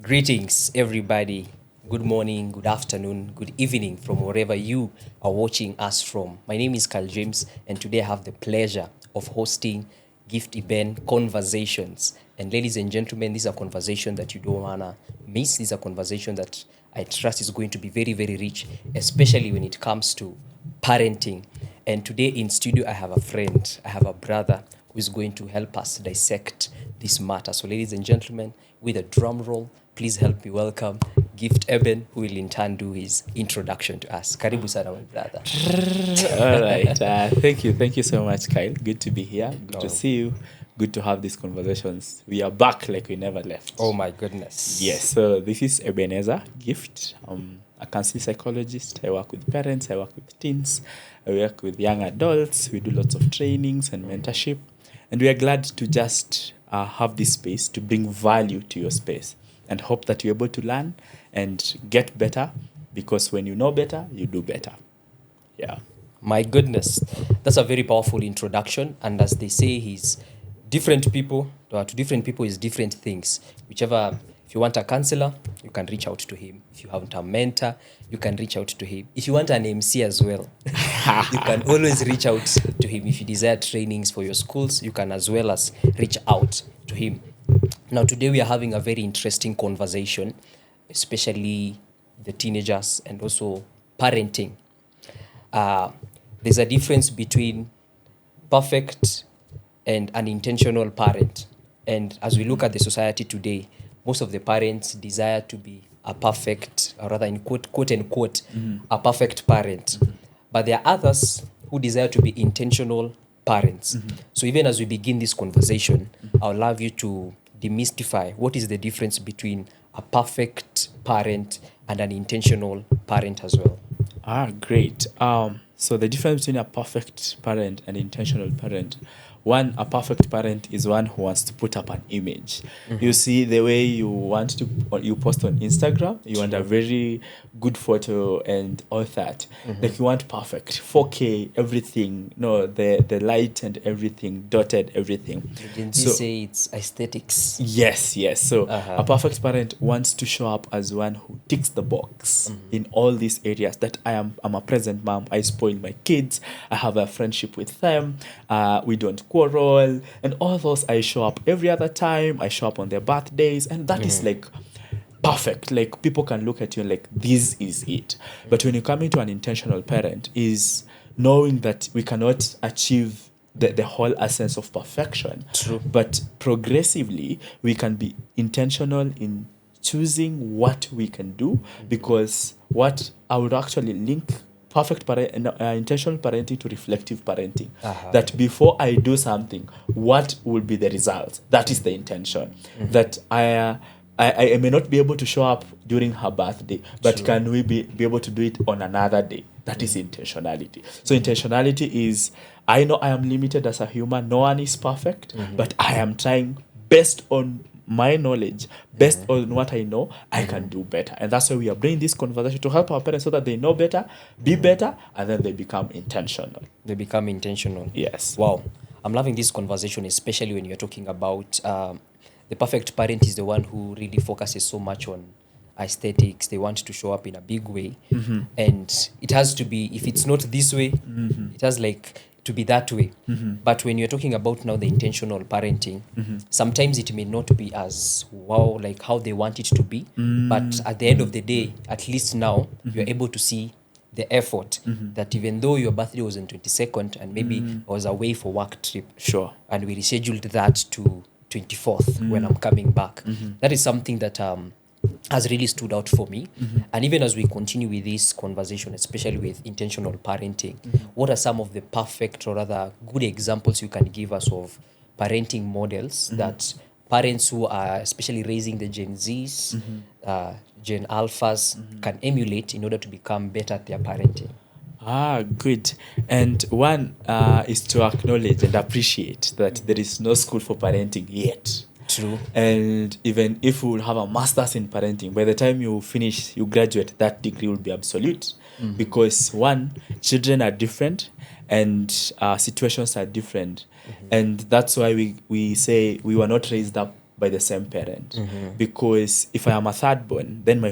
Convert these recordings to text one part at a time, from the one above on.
Greetings, everybody. Good morning, good afternoon, good evening from wherever you are watching us from. My name is Carl James, and today I have the pleasure of hosting Gift Eben Conversations. And ladies and gentlemen, these are conversations that you don't wanna miss. These are conversations that I trust is going to be very, very rich, especially when it comes to parenting. And today in studio, I have a friend, I have a brother who is going to help us dissect this matter. So, ladies and gentlemen, with a drum roll, please help me welcome Gift Eben, who will in turn do his introduction to us. Karibu sana, my brother. All right. Thank you so much, Kyle. Good to be here. Good to Oh, see you. Good to have these conversations. We are back like we never left. oh my goodness. Yes. So this is Ebenezer Gift. A counseling psychologist. I work with parents. I work with teens. I work with young adults. We do lots of trainings and mentorship, and we are glad to just have this space to bring value to your space, and hope that you're able to learn and get better. Because when you know better, you do better. Yeah. My goodness, that's a very powerful introduction. And as they say, he's different people, to different people is different things. Whichever, if you want a counselor, you can reach out to him. If you want a mentor, you can reach out to him. If you want an MC as well, you can always reach out to him. If you desire trainings for your schools, you can as well as reach out to him. Now, today we are having a very interesting conversation, especially the teenagers and also parenting. uh, there's a difference between perfect and an intentional parent. And as we look at the society today, most of the parents desire to be a perfect, or rather in quote unquote, a perfect parent. But there are others who desire to be intentional parents. So even as we begin this conversation, I would love you to demystify what is the difference between a perfect parent and an intentional parent as well. Great. So the difference between a perfect parent and intentional parent. One, a perfect parent is one who wants to put up an image. You see the way you want to, or you post on Instagram, you want a very good photo and all that. Like you want perfect, 4K, everything, no, the light and everything, dotted everything. Didn't you So say it's aesthetics? yes. So Uh-huh. a perfect parent wants to show up as one who ticks the box in all these areas. That I'm a present mom. I spoil my kids. I have a friendship with them. We don't quarrel, and all those I show up every other time. I show up on their birthdays, and that is like perfect. Like people can look at you like this is it. But when you come into an intentional parent, is knowing that we cannot achieve the whole essence of perfection. True. But progressively we can be intentional in choosing what we can do, because what I would actually link intentional parenting to reflective parenting. Uh-huh. That before I do something, what will be the result? That is the intention. That I may not be able to show up during her birthday, but True. can we be able to do it on another day? That is intentionality. So intentionality is, I know I am limited as a human. No one is perfect, but I am trying based on my knowledge, based on what I know, I can do better. And that's why we are bringing this conversation to help our parents so that they know better, be better, and then they become intentional. They become intentional. Yes. Wow. I'm loving this conversation, especially when you're talking about the perfect parent is the one who really focuses so much on aesthetics. They want to show up in a big way. And it has to be, if it's not this way, it has like to be that way. But when you're talking about now the intentional parenting, sometimes it may not be as wow, like how they want it to be. But at the end of the day, at least now, you're able to see the effort that even though your birthday was on 22nd and maybe I was away for work trip, Sure. and we rescheduled that to 24th when I'm coming back. That is something that has really stood out for me. And even as we continue with this conversation, especially with intentional parenting, what are some of the perfect, or rather good examples you can give us of parenting models that parents who are especially raising the Gen Zs, Gen Alphas can emulate in order to become better at their parenting? Good. And one is to acknowledge and appreciate that there is no school for parenting yet. True. And even if we will have a master's in parenting, by the time you finish, you graduate, that degree will be obsolete. Because one, children are different, and situations are different. And that's why we say we were not raised up by the same parent. Because if I am a third born, then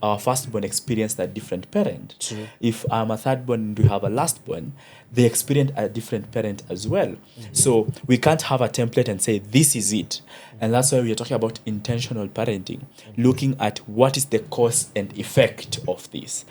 our firstborn experienced a different parent. True. If I'm a third born and we have a last born, they experience a different parent as well. So we can't have a template and say this is it. And that's why we are talking about intentional parenting, looking at what is the cause and effect of this.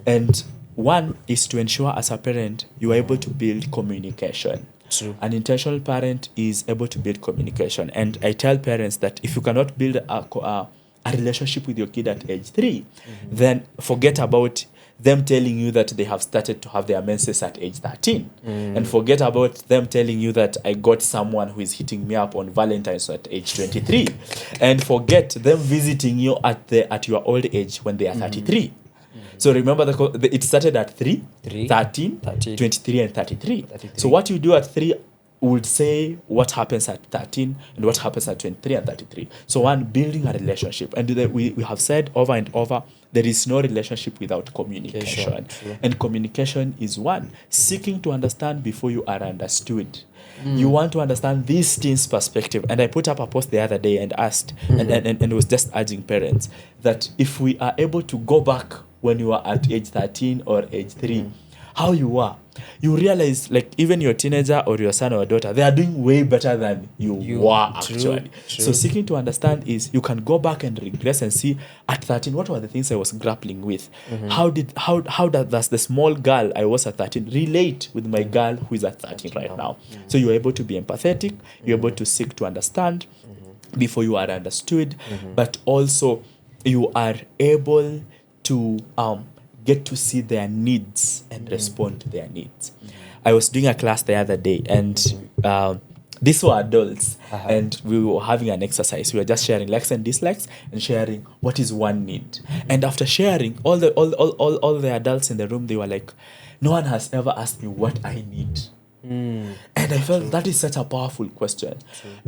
And one is to ensure as a parent you are able to build communication. True. An intentional parent is able to build communication. And I tell parents that if you cannot build a relationship with your kid at age 3, then forget about them telling you that they have started to have their menses at age 13. And forget about them telling you that I got someone who is hitting me up on Valentine's at age 23. And forget them visiting you at your old age when they are 33. So remember, it started at 3, 13, 23, and 33. So what you do at 3 would say what happens at 13 and what happens at 23 and 33. So one, building a relationship. And we have said over and over, there is no relationship without communication. And communication is one, seeking to understand before you are understood. You want to understand this teen's perspective. And I put up a post the other day and asked, and was just urging parents that if we are able to go back when you are at age 13 or age 3, how you are, you realize, like, even your teenager or your son or daughter, they are doing way better than you were actually. So seeking to understand is you can go back and regress and see at 13 what were the things I was grappling with. How does the small girl I was at 13 relate with my girl who is at 13 right now? So you're able to be empathetic, you're able to seek to understand before you are understood, but also you are able to get to see their needs and respond to their needs. I was doing a class the other day, and these were adults, and we were having an exercise. We were just sharing likes and dislikes and sharing what is one need. And after sharing, all the adults in the room, they were like, no one has ever asked me what I need. And I felt that is such a powerful question.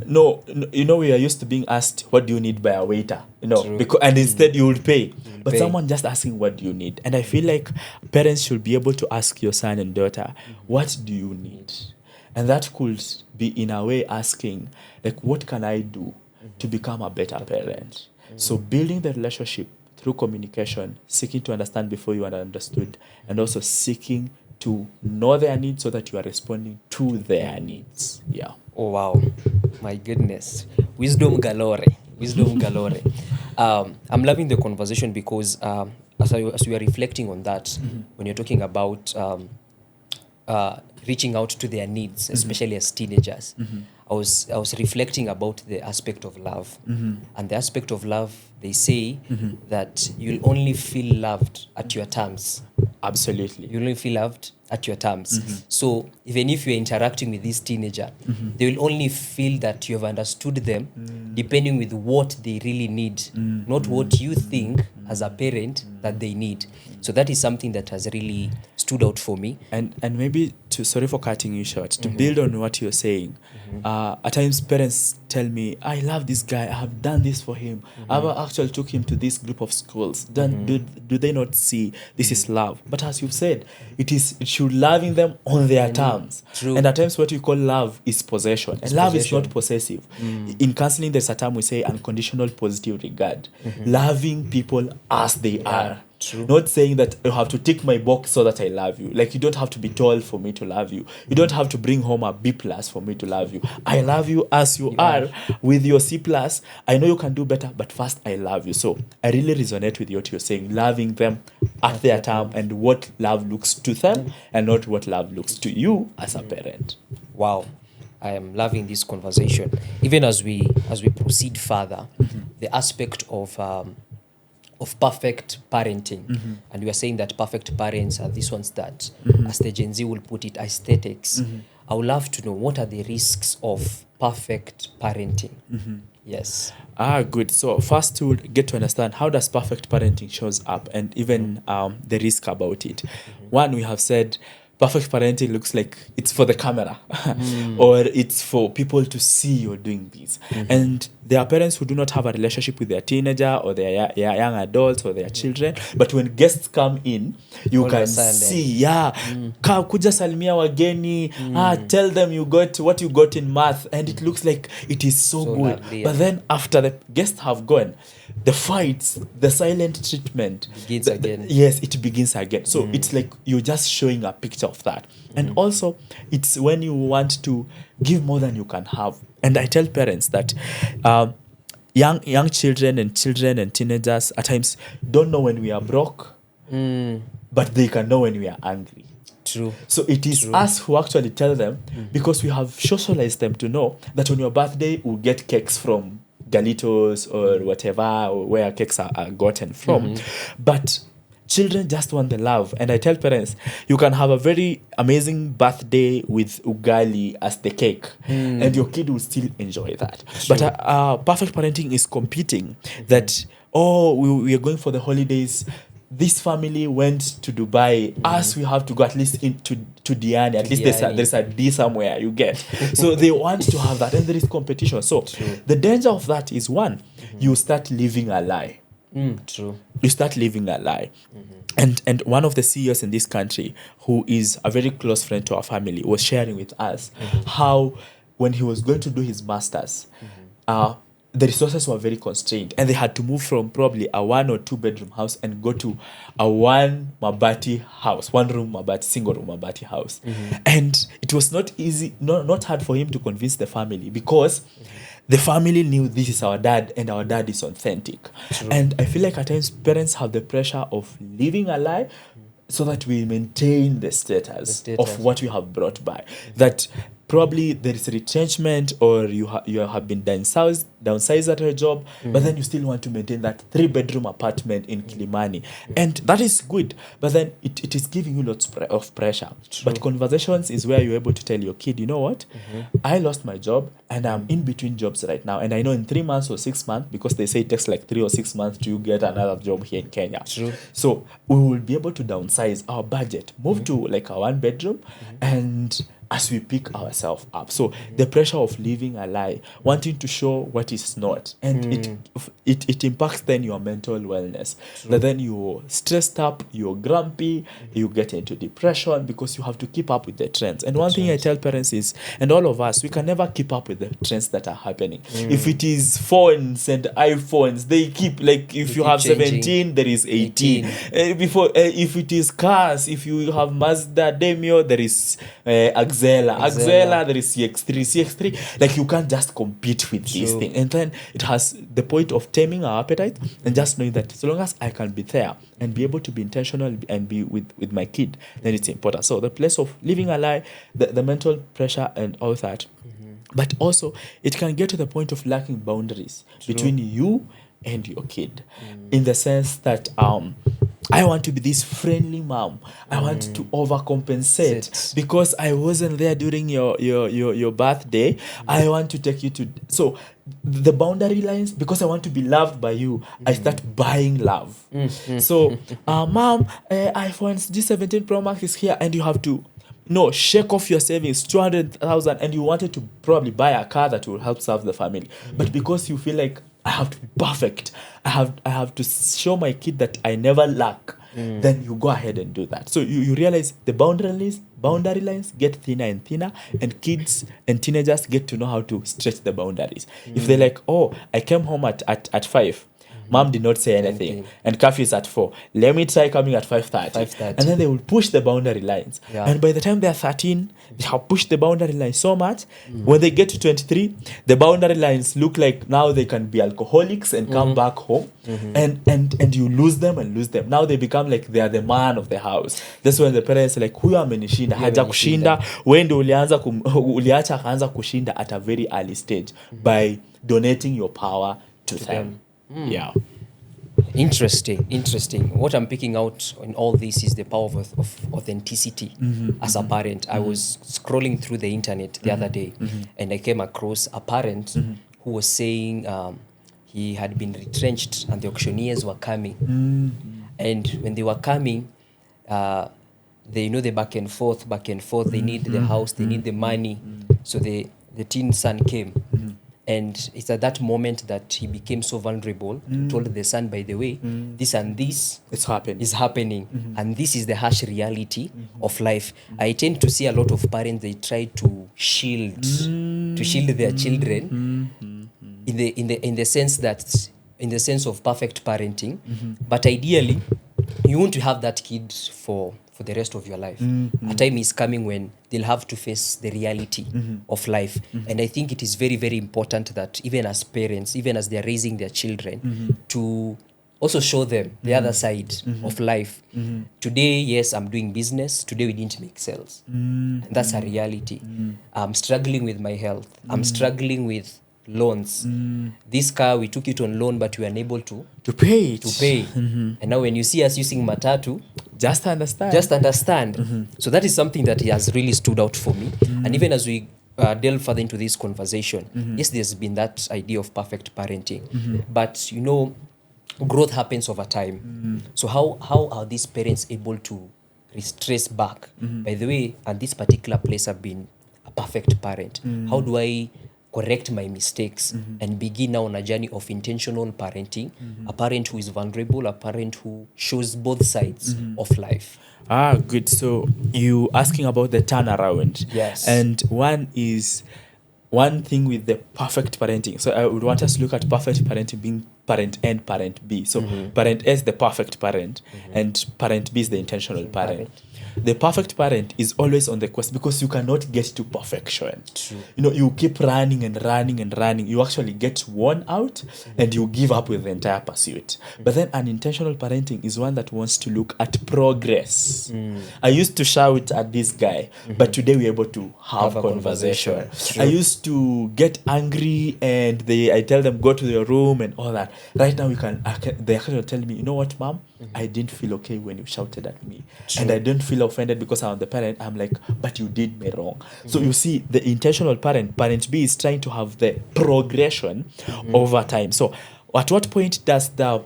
No, we are used to being asked, what do you need by a waiter? And instead you would pay. But someone just asking, what do you need? And I feel like parents should be able to ask your son and daughter, what do you need? And that could be in a way asking, like, what can I do to become a better parent? So building the relationship through communication, seeking to understand before you are understood, and also seeking to know their needs so that you are responding to their needs. Yeah. Oh, wow. My goodness. Wisdom galore. I'm loving the conversation because as we are reflecting on that, when you're talking about reaching out to their needs, especially as teenagers, I was reflecting about the aspect of love. And the aspect of love, they say that you'll only feel loved at your terms. Absolutely. You'll only feel loved at your terms. So even if you're interacting with this teenager, they will only feel that you have understood them depending with what they really need, not what you think as a parent that they need. So that is something that has really stood out for me. And maybe sorry for cutting you short, to build on what you're saying, at times parents tell me, I love this guy, I have done this for him, I've actually took him to this group of schools. Do they not see this is love? But as you've said, it should loving them on their terms. True. And at times what we call love is possession. And love is not possessive. In counseling, there's a term we say unconditional positive regard. Loving people as they are. True. Not saying that you have to tick my box so that I love you. Like, you don't have to be tall for me to love you. You don't have to bring home a B+ for me to love you. I love you as you are with your C+. I know you can do better, but first I love you. So I really resonate with what you're saying, loving them at their time and what love looks to them and not what love looks to you as a parent. Wow. I am loving this conversation. Even as we proceed further, the aspect of perfect parenting. And we are saying that perfect parents are these ones that, as the Gen Z will put it, aesthetics. I would love to know, what are the risks of perfect parenting? Yes. Good. So first, to get to understand how does perfect parenting shows up, and even the risk about it. One, we have said perfect parenting looks like it's for the camera or it's for people to see you're doing this. And there are parents who do not have a relationship with their teenager or their young adults or their children, but when guests come in, you All of can a sudden. see, kuja salimia wageni, tell them you got what you got in math, and it looks like it is so good. lovely, But then after the guests have gone, the fights, the silent treatment Begins again. yes, it begins again. So it's like you're just showing a picture of that. And also, it's when you want to give more than you can have. And I tell parents that young children and teenagers at times don't know when we are broke, but they can know when we are angry. True. So it is us who actually tell them, because we have socialized them to know that on your birthday we'll get cakes from Galitos or whatever, or where cakes are gotten from. But children just want the love. And I tell parents, you can have a very amazing birthday with ugali as the cake, and your kid will still enjoy that. But perfect parenting is competing that, we are going for the holidays. This family went to Dubai. Us, we have to go at least to Diani. At least there's a D somewhere, you get. So they want to have that, and there is competition. So the danger of that is, one, you start living a lie. True. You start living a lie. And one of the CEOs in this country, who is a very close friend to our family, was sharing with us how when he was going to do his masters, the resources were very constrained, and they had to move from probably a 1 or 2 bedroom house and go to a one room mabati, single room mabati house. And it was not easy, not hard for him to convince the family, because the family knew this is our dad and our dad is authentic. And I feel like at times parents have the pressure of living a lie so that we maintain the status of what you have brought by. That probably there is retrenchment, or you have been downsized at your job, but then you still want to maintain that 3-bedroom apartment in Kilimani. And that is good, but then it is giving you lots of pressure. But conversations is where you're able to tell your kid, you know what, I lost my job and I'm in between jobs right now, and I know in 3 months or 6 months, because they say it takes like 3 or 6 months to get another job here in Kenya. So we will be able to downsize our budget, move to like a 1-bedroom, and as we pick ourselves up. So the pressure of living a lie, wanting to show what is not, and it impacts then your mental wellness. That then you're stressed up, you're grumpy, you get into depression because you have to keep up with the trends. And one thing I tell parents is, and all of us, we can never keep up with the trends that are happening. If it is phones and iPhones, they keep, like, if you have changing. 17, there is 18. If it is cars, if you have Mazda Demio, there is Axela, there is CX3. Like, you can't just compete with these things. And then it has the point of taming our appetite and just knowing that so long as I can be there and be able to be intentional and be with my kid, then it's important. So the place of living a lie, the mental pressure and all that. But also, it can get to the point of lacking boundaries between you and your kid, in the sense that I want to be this friendly mom. I want to overcompensate because I wasn't there during your birthday. I want to take you to... So the boundary lines, because I want to be loved by you, I start buying love. So, mom, iPhone G17 Pro Max is here, and you have to shake off your savings, 200,000, and you wanted to probably buy a car that will help serve the family. But because you feel like I have to be perfect, I have to show my kid that I never lack, then you go ahead and do that. So you realize the boundary lines get thinner and thinner, and kids and teenagers get to know how to stretch the boundaries. If they're like, I came home at 5, mom did not say anything, and curfew is at 4. Let me try coming at 5:30. And then they will push the boundary lines. And by the time they are 13, they have pushed the boundary lines so much. When they get to 23, the boundary lines look like now they can be alcoholics and come back home. And you lose them. Now they become like they are the man of the house. That's when the parents are like, huyu amenishinda, haja kushinda. When uliacha akaanza kushinda at a very early stage by donating your power to them. Yeah. Interesting. What I'm picking out in all this is the power of authenticity as a parent. I was scrolling through the internet the other day, and I came across a parent who was saying he had been retrenched and the auctioneers were coming. And when they were coming, they back and forth. They need the house, they need the money. So the teen son came. And it's at that moment that he became so vulnerable. He told the son, by the way, this and this It's happening. is happening, and this is the harsh reality of life. I tend to see a lot of parents, they try to shield their children in the sense that, in the sense of perfect parenting, but ideally you want to have that kid for the rest of your life. A time is coming when they'll have to face the reality of life. And I think it is very, very important that even as parents, even as they're raising their children, to also show them the other side of life. Today, yes, I'm doing business. Today, we didn't make sales. And that's a reality. I'm struggling with my health. I'm struggling with loans. This car, we took it on loan, but we were unable to pay it. pay. And now when you see us using matatu, Just understand. just understand. So that is something that has really stood out for me. And even as we delve further into this conversation, yes, there's been that idea of perfect parenting, but you know, growth happens over time. So how are these parents able to retrace back? By the way, at this particular place, I've been a perfect parent. How do I correct my mistakes and begin now on a journey of intentional parenting? A parent who is vulnerable, a parent who shows both sides of life. Good. So you asking about the turnaround. Yes. And one thing with the perfect parenting. So I would want us to look at perfect parenting being parent A and parent B. So parent A is the perfect parent and parent B is the intentional parent. The perfect parent is always on the quest because you cannot get to perfection. True. You know, you keep running and running and running. You actually get worn out and you give up with the entire pursuit. But then an intentional parenting is one that wants to look at progress. I used to shout at this guy, but today we're able to have a conversation. True. I used to get angry and I tell them go to your room and all that. Right now they actually tell me, you know what, mom? I didn't feel okay when you shouted at me. And I don't feel offended because I'm the parent. I'm like, but you did me wrong. So you see, the intentional parent B, is trying to have the progression over time. So at what point does the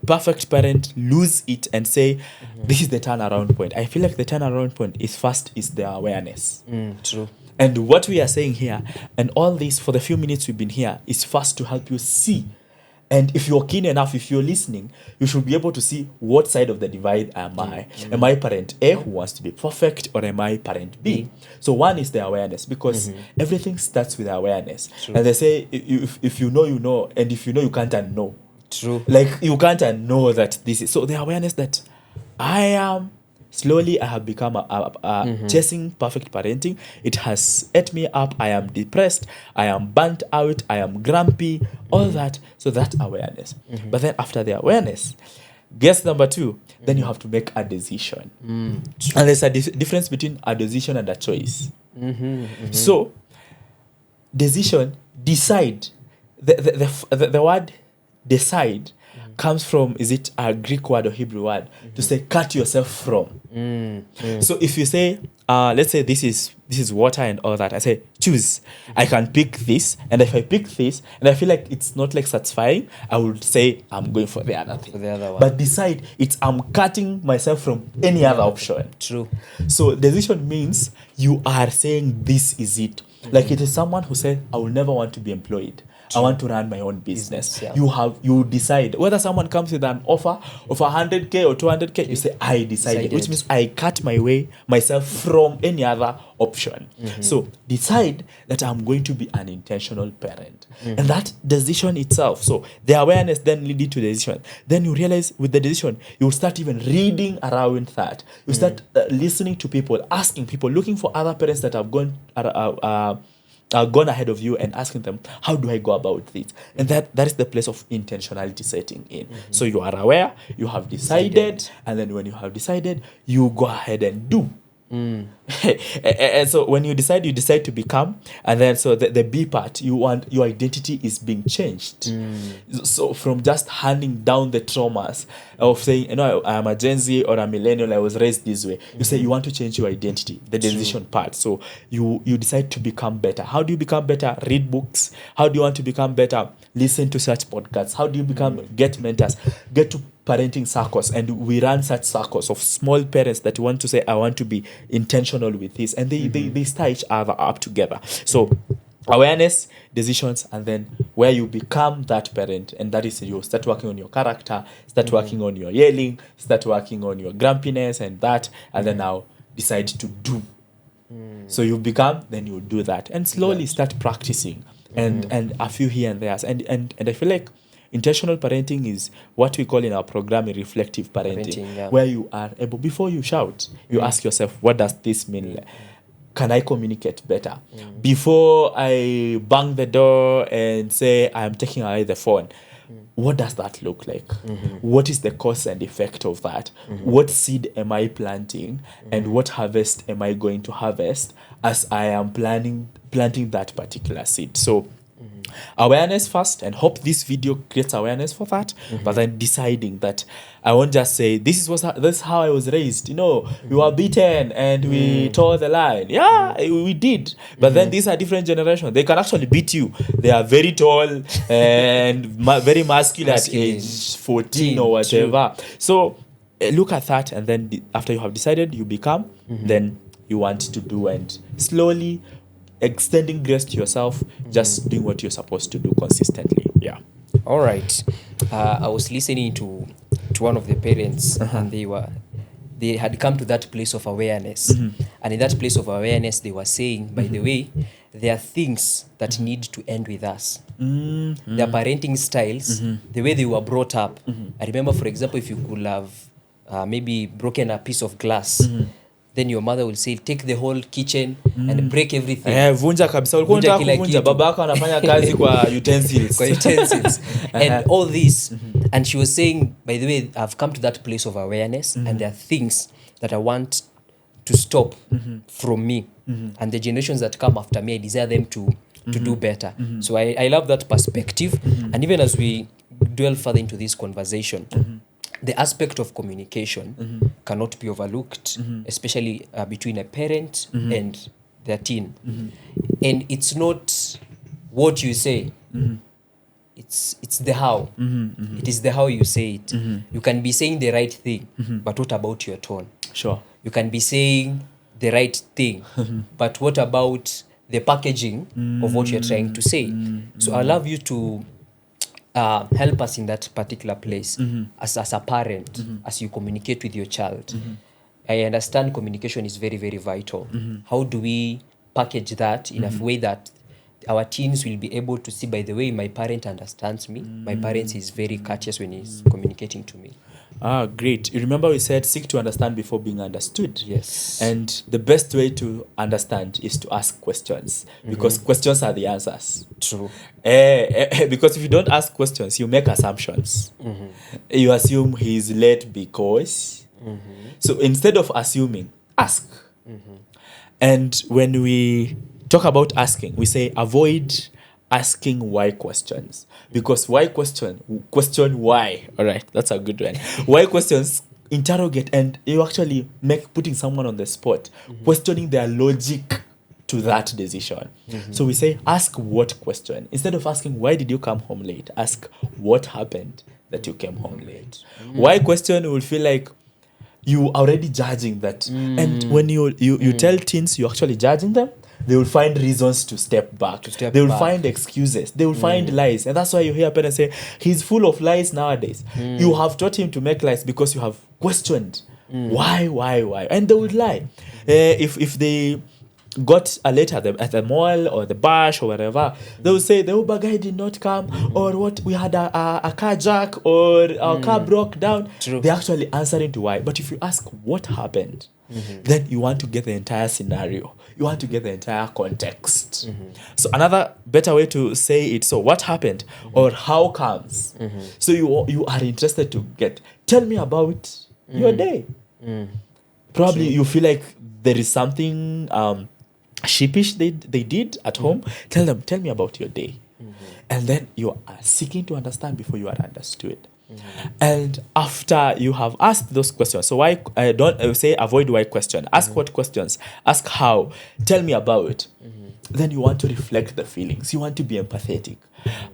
perfect parent lose it and say, this is the turnaround point? I feel like the turnaround point is the awareness. True. And what we are saying here, and all this for the few minutes we've been here, is first to help you see. And if you're keen enough, if you're listening, you should be able to see what side of the divide am I. Am I parent A who wants to be perfect, or am I parent B? So one is the awareness, because everything starts with awareness. True. And they say, if you know, you know, and if you know, you can't unknow. True. Like, you can't unknow that this is. So the awareness that I have become chasing perfect parenting. It has ate me up. I am depressed. I am burnt out. I am grumpy. All that. So that awareness. But then after the awareness, guess number 2, then you have to make a decision. And there's a difference between a decision and a choice. So decision, decide. The word decide comes from, is it a Greek word or Hebrew word, to say cut yourself from. So if you say, let's say this is water and all that, I say choose. I can pick this, and if I pick this and I feel like it's not like satisfying, I would say I'm going for the other thing. For the other one. But decide, I'm cutting myself from any other option. True. So decision means you are saying this is it. Like, it is someone who said, I will never want to be employed. I want to run my own business. Yeah. You decide whether someone comes with an offer of 100k or 200k. You say, I decided, which means I cut myself from any other option. So decide that I'm going to be an intentional parent, and that decision itself. So the awareness then leading to the decision. Then you realize with the decision, you will start even reading around that. You start listening to people, asking people, looking for other parents that have gone ahead of you, and asking them, how do I go about this? And that is the place of intentionality setting in. So you are aware, you have decided, and then when you have decided, you go ahead and do. And so when you decide to become, and then so the B part, your identity is being changed. So from just handing down the traumas of saying, you know, I'm a Gen Z or a millennial, I was raised this way. You say you want to change your identity, the decision part. So you decide to become better. How do you become better? Read books. How do you want to become better? Listen to such podcasts. How do you get mentors? Get to parenting circles, and we run such circles of small parents that want to say, I want to be intentional with this, and they stir each other up together. So awareness, decisions, and then where you become that parent, and that is you start working on your character, start working on your yelling, start working on your grumpiness and that, and then now decide to do. So you become, then you do that, and slowly start practicing, and a few here and there, and I feel like intentional parenting is what we call in our program reflective parenting, Yeah. where you are able, before you shout, you ask yourself, what does this mean? Can I communicate better? Before I bang the door and say I'm taking away the phone, what does that look like? What is the cause and effect of that? What seed am I planting, and what harvest am I going to harvest as I am planting that particular seed? So awareness first, and hope this video creates awareness for that, but then deciding that I won't just say this is how I was raised, we were beaten and we tore the line. Yeah, we did, but then these are different generations. They can actually beat you. They are very tall and very masculine at age 14 or whatever. So look at that, and then after you have decided, you become, then you want to do, and slowly extending grace to yourself, just doing what you're supposed to do consistently. Yeah. All right. I was listening to one of the parents, and they had come to that place of awareness, and in that place of awareness, they were saying, by the way, there are things that need to end with us. Their parenting styles, the way they were brought up. I remember, for example, if you could have maybe broken a piece of glass, then your mother will say, take the whole kitchen and break everything. Vunja kabisa. Ulikuwa Vunja unataka kila kuvunja, kitu. babako anafanya kazi kwa utensils. Kwa utensils. And all this. And she was saying, by the way, I've come to that place of awareness, and there are things that I want to stop from me. And the generations that come after me, I desire them to do better. So I love that perspective. And even as we dwell further into this conversation, the aspect of communication cannot be overlooked, especially between a parent and their teen. And it's not what you say, it's the how. It is the how you say it. You can be saying the right thing, but what about your tone? Sure. You can be saying the right thing, but what about the packaging of what you're trying to say? So I love you to help us in that particular place as a parent, as you communicate with your child. I understand communication is very, very vital. How do we package that in a way that our teens will be able to see, by the way, my parent understands me. My parent is very courteous when he's communicating to me. Great. You remember we said seek to understand before being understood. Yes. And the best way to understand is to ask questions, because questions are the answers. True. Because if you don't ask questions, you make assumptions. You assume he's late because. So instead of assuming, ask. And when we talk about asking, we say avoid asking why questions, because why question why. All right, that's a good one. Why questions interrogate, and you actually putting someone on the spot, questioning their logic to that decision. So we say ask what question. Instead of asking why did you come home late, ask what happened that you came home late. Why question will feel like you are already judging that. And when you tell teens you're actually judging them, they will find reasons to step back. They will find excuses. They will find lies. And that's why you hear parents say, he's full of lies nowadays. You have taught him to make lies because you have questioned why. And they would lie. If they got a letter at the mall or the bash or wherever, they will say the Uber guy did not come, or what, we had a car jack, or our car broke down. True. They're actually answering to why. But if you ask what happened, then you want to get the entire scenario. You want to get the entire context. So another better way to say it, so what happened or how comes. So you are interested to tell me about your day. Probably you feel like there is something sheepish they did at home. Tell me about your day. And then you are seeking to understand before you are understood. And after you have asked those questions, so why don't say avoid why question, ask what questions, ask how, tell me about. Then you want to reflect the feelings, you want to be empathetic.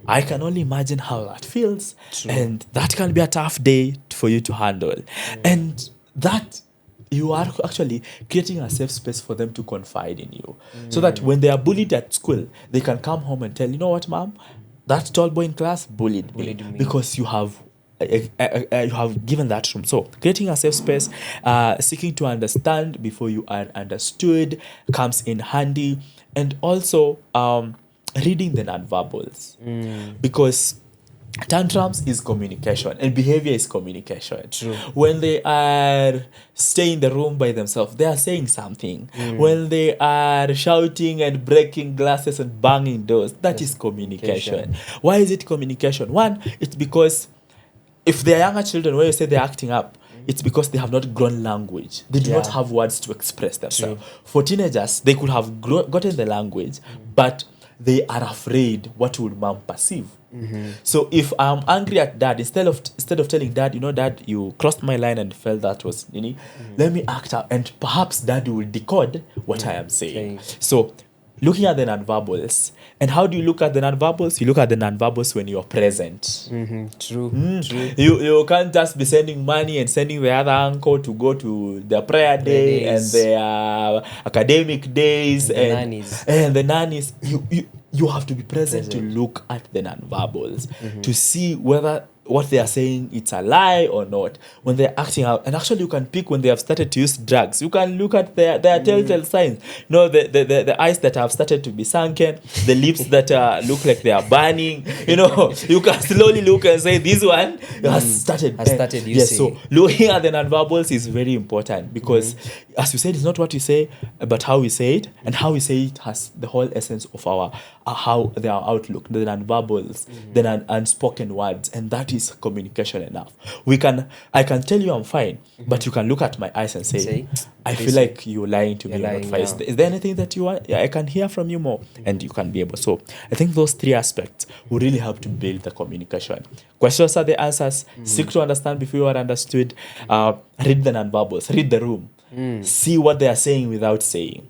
I can only imagine how that feels. True. And that can be a tough day for you to handle. And that you are actually creating a safe space for them to confide in you, so that when they are bullied at school, they can come home and tell, you know what, mom, that tall boy in class bullied me, Bullied me. because you have given that room. So creating a safe space, seeking to understand before you are understood comes in handy, and also reading the nonverbals, because tantrums is communication and behavior is communication. True. When they are staying in the room by themselves, they are saying something. When they are shouting and breaking glasses and banging doors, that is communication. Why is it communication? One, it's because if they are younger children, when you say they're acting up, it's because they have not grown language. They do not Yeah. have words to express themselves. For teenagers, they could have gotten the language, but they are afraid what will mom perceive. So if I'm angry at dad, instead of telling dad, you know, dad, you crossed my line and felt that was, let me act out, and perhaps dad will decode what I am saying. So looking at the nonverbals. And how do you look at the nonverbals? You look at the nonverbals when you're present. True. True. You can't just be sending money and sending the other uncle to go to their prayer day and days. their academic days And the nannies. and the nannies. You have to be present to look at the nonverbals, to see whether what they are saying it's a lie or not, when they're acting out. And actually you can pick when they have started to use drugs. You can look at their telltale signs. The eyes that have started to be sunken, the lips that look like they are burning. You can slowly look and say this one has started using. Yes, so looking at the nonverbals is very important, because as you said, it's not what you say but how we say it, and how we say it has the whole essence of our how their outlook, the nonverbals, the unspoken words, and that is communication enough. I can tell you I'm fine, but you can look at my eyes and say I feel like you're lying to me. lying, Not fine. Is there anything that you want? I can hear from you more, and you can be able. So I think those three aspects will really help to build the communication. Questions are the answers. Seek to understand before you are understood. Read the nonverbals. Read the room. See what they are saying without saying.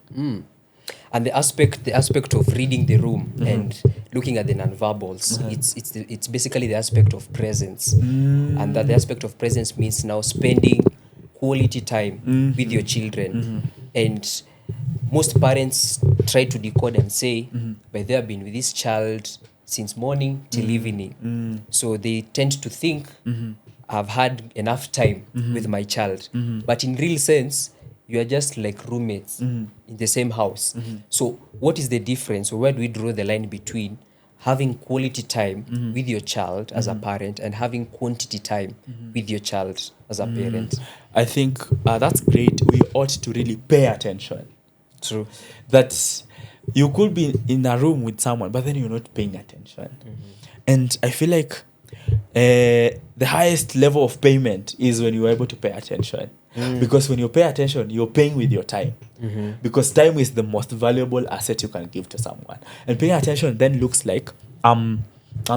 And the aspect of reading the room and looking at the nonverbals, it's basically the aspect of presence, and that the aspect of presence means now spending quality time with your children. And most parents try to decode and say, but they have been with this child since morning till evening, so they tend to think I've had enough time with my child, but in real sense you are just like roommates in the same house. So what is the difference, or where do we draw the line between having quality time with your child as a parent and having quantity time with your child as a parent? I think that's great. We ought to really pay attention. True. That you could be in a room with someone, but then you're not paying attention. And I feel like the highest level of payment is when you're able to pay attention. Because when you pay attention, you're paying with your time. Because time is the most valuable asset you can give to someone. And paying attention then looks like I'm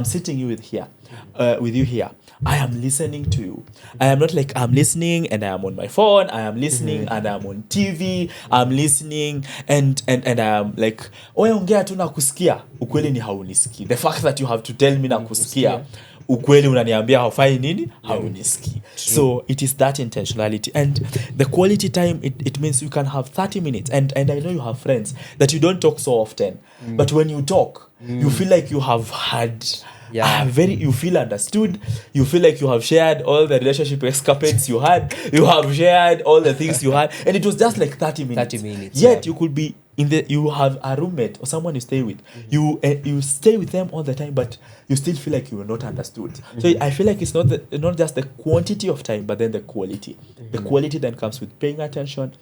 sitting with you here. I am listening to you. I am not like I'm listening and I am on my phone. I am listening and I'm on TV. I'm listening and I am like, oya ongea tu nakusikia. Ukweli ni haunisikii. The fact that you have to tell me nakusikia, ukweli unaniambia haufai nini, haunisikii. So it is that intentionality, and the quality time. It means you can have 30 minutes, and I know you have friends that you don't talk so often, but when you talk, you feel like you have had. You feel understood. You feel like you have shared all the relationship escapades you had. You have shared all the things you had, and it was just like 30 minutes. 30 minutes. Yet you could be you have a roommate or someone you stay with. You stay with them all the time, but you still feel like you were not understood. So I feel like it's not just the quantity of time, but then the quality. The quality then comes with paying attention,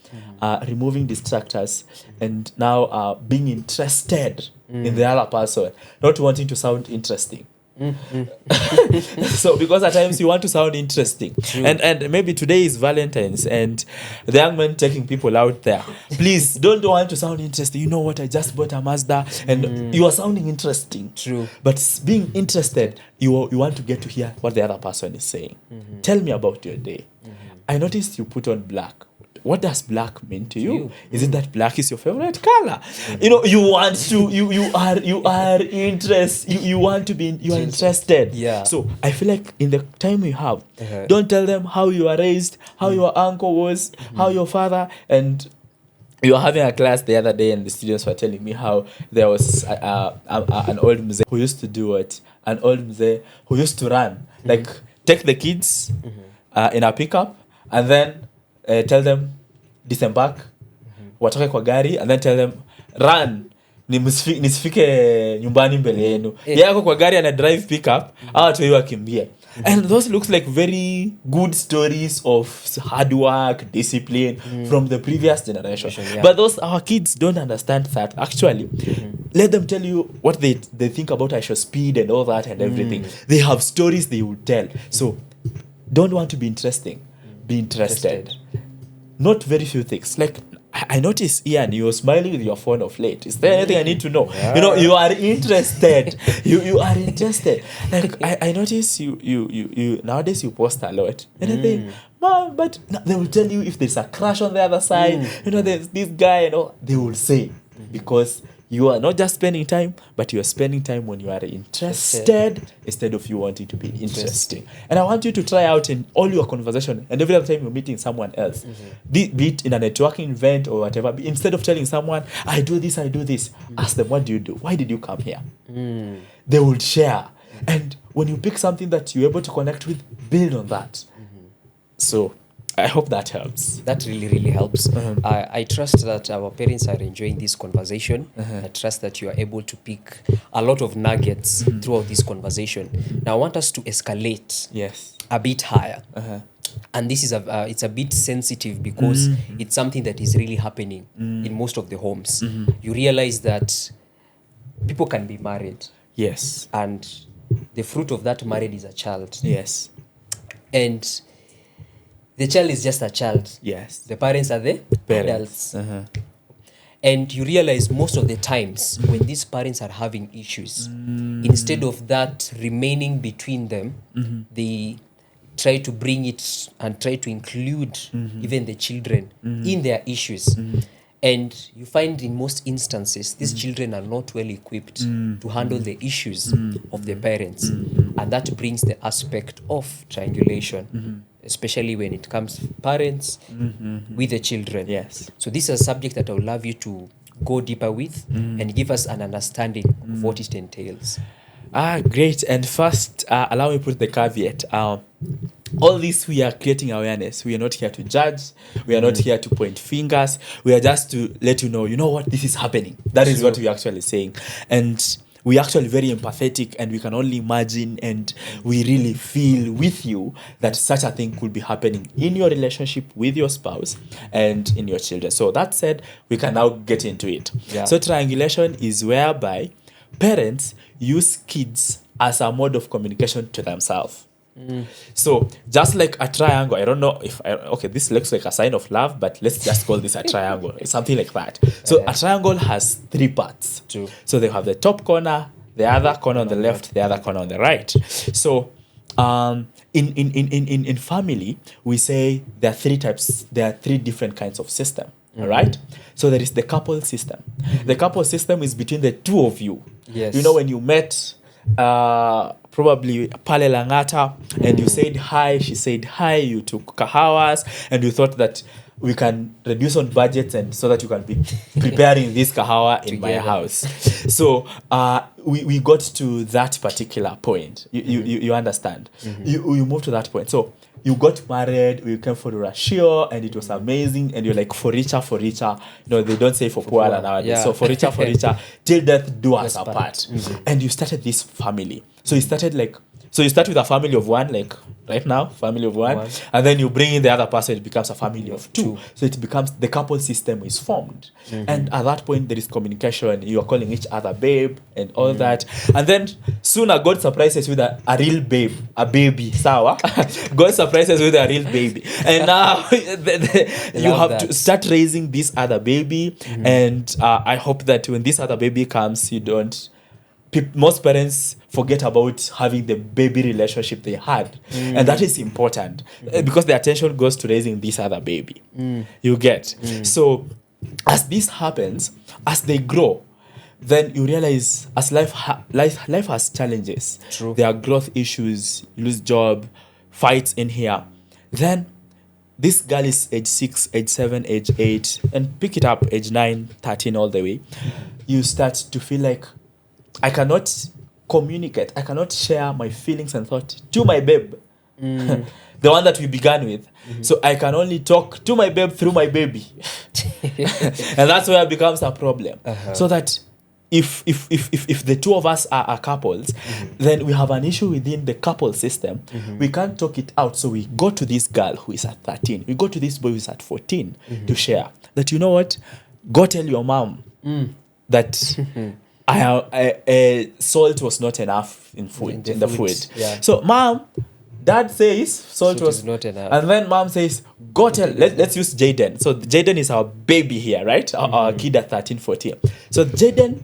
removing distractors, and now being interested in the other person, not wanting to sound interesting. So because at times you want to sound interesting. And maybe today is Valentine's and the young men taking people out there, please don't want to sound interesting. You know what, I just bought a Mazda and you are sounding interesting. But being interested, you want to get to hear what the other person is saying. Tell me about your day. I noticed you put on black. what does black mean to you? you. Is it that black is your favorite color? You know, you want to, you are you want to be, you are interested. Yeah. So I feel like in the time we have, Uh-huh. don't tell them how you are raised, how your uncle was, how your father. And we were having a class the other day, and the students were telling me how there was an old mzee who used to do it. An old mzee who used to run, like take the kids in a pickup, and then tell them disembark, watoke kwa gari, and then tell them run, nisifike nyumbani mbele yenu. Yako kwa gari ana drive pickup, watu hiyo wakimbie. And those looks like very good stories of hard work, discipline from the previous generation. Yeah. But those our kids don't understand that. Actually, let them tell you what they think about I show speed and all that and everything. They have stories they will tell. So don't want to be interesting. Be interested. Not very few things. Like I notice, Ian, you're smiling with your phone of late. Is there anything I need to know? Yeah. You know, you are interested. you are interested. Like I notice you nowadays you post a lot. And I think, Mom, but no, they will tell you if there's a crush on the other side. You know, there's this guy and all. They will say because you are not just spending time, but you are spending time when you are interested instead of you wanting to be interesting. And I want you to try out in all your conversation and every other time you're meeting someone else, be it in a networking event or whatever, instead of telling someone, I do this, ask them, what do you do? Why did you come here? They will share. And when you pick something that you're able to connect with, build on that. So I hope that helps. That really, really helps. I trust that our parents are enjoying this conversation. I trust that you are able to pick a lot of nuggets throughout this conversation. Now, I want us to escalate a bit higher. And this is it's a bit sensitive because it's something that is really happening in most of the homes. You realize that people can be married. Yes. And the fruit of that marriage is a child. Yes. And the child is just a child. Yes. The parents are the Parents. adults. And you realize most of the times when these parents are having issues, instead of that remaining between them, they try to bring it and try to include even the children in their issues. And you find in most instances, these children are not well equipped to handle the issues of the parents. And that brings the aspect of triangulation, especially when it comes parents with the children. Yes. So this is a subject that I would love you to go deeper with and give us an understanding of what it entails. Great. And first, allow me to put the caveat. All this, we are creating awareness. We are not here to judge. We are not here to point fingers. We are just to let you know what, this is happening. That is what we are actually saying. And we are actually very empathetic, and we can only imagine, and we really feel with you that such a thing could be happening in your relationship with your spouse and in your children. So that said, we can now get into it. Yeah. So triangulation is whereby parents use kids as a mode of communication to themselves. So just like a triangle, I don't know if this looks like a sign of love, but let's just call this a triangle. It's something like that. So a triangle has 3 parts. True. So they have the top corner, the other corner on the left, the other corner on the right. So in family, we say there are 3 types. There are 3 different kinds of system. All right. So there is the couple system. The couple system is between the 2 of you. Yes. You know, when you met probably pale Langata and you said hi, she said hi, you took kahawas and you thought that we can reduce on budgets and so that you can be preparing this kahawa in my house. So we got to that particular point. You understand? You move to that point. So you got married, you came for Russia, and it was amazing, and you're like for richer. No, they don't say for poorer nowadays. Yeah. So for richer, till death do us apart. And you started this family. So you started you start with a family of 1, like right now, family of 1, and then you bring in the other person, it becomes a family of 2. So it becomes, the couple system is formed. And at that point, there is communication. You are calling each other babe and all that. And then sooner, God surprises you with a real babe, a baby. Sawa? God surprises you with a real baby. And now you have to start raising this other baby. And I hope that when this other baby comes, you don't most parents forget about having the baby relationship they had, and that is important because the attention goes to raising this other baby. You get. So as this happens, as they grow, then you realize as life has challenges. True. There are growth issues, you lose job, fights in here. Then this girl is age 6, age 7, age 8, and pick it up age 9, 13, all the way. You start to feel like I cannot communicate, I cannot share my feelings and thoughts to my babe, the one that we began with. So I can only talk to my babe through my baby. And that's where it becomes a problem. So that if the two of us are couples, then we have an issue within the couple system. We can't talk it out. So we go to this girl who is at 13. We go to this boy who is at 14 to share that, you know what, go tell your mom that salt was not enough in the food. Yeah. So mom, dad says salt was not enough. and then mom says, go tell, let's use Jaden. So Jaden is our baby here, right? Our kid at 13, 14. So Jaden